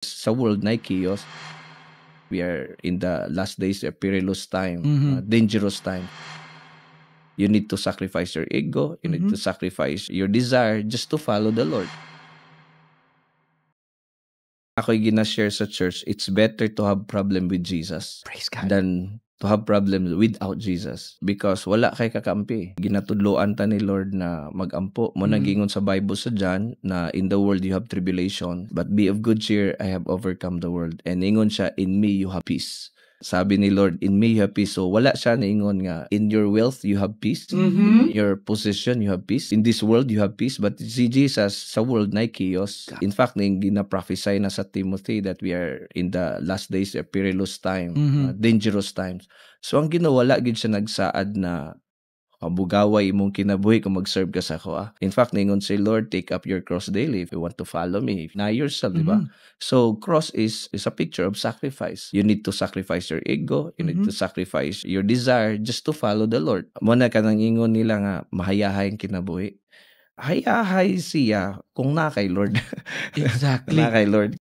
Sa world na chaos. We are in the last days, a perilous time, dangerous time. You need to sacrifice your ego. You need to sacrifice your desire just to follow the Lord. Ako'y gina-share sa church, it's better to have problem with Jesus than to have problem without Jesus. Because wala kay kakampi. Ginatudloan ta ni Lord na magampo. Mo nagingon sa Bible sa John na in the world you have tribulation, but be of good cheer, I have overcome the world. And ingon siya, in me you have peace. Sabi ni Lord, in me you have peace. So wala siya naingon nga, in your wealth you have peace. In your position you have peace. In this world you have peace. But si Jesus, sa world na chaos. In fact, nang gina-prophesy na sa Timothy that we are in the last days, a perilous time, dangerous times. So ang ginawala gid siya nagsaad na kabugaway imong kinabuhi kung mag-serve ka sa ako. In fact, ningon si Lord, take up your cross daily if you want to follow me. Deny yourself, di ba? So, cross is a picture of sacrifice. You need to sacrifice your ego. You need to sacrifice your desire just to follow the Lord. Muna ka nang ingon nila nga, mahayahay ang kinabuhi. Hayahay siya kung na kay Lord. Exactly. Na kay Lord.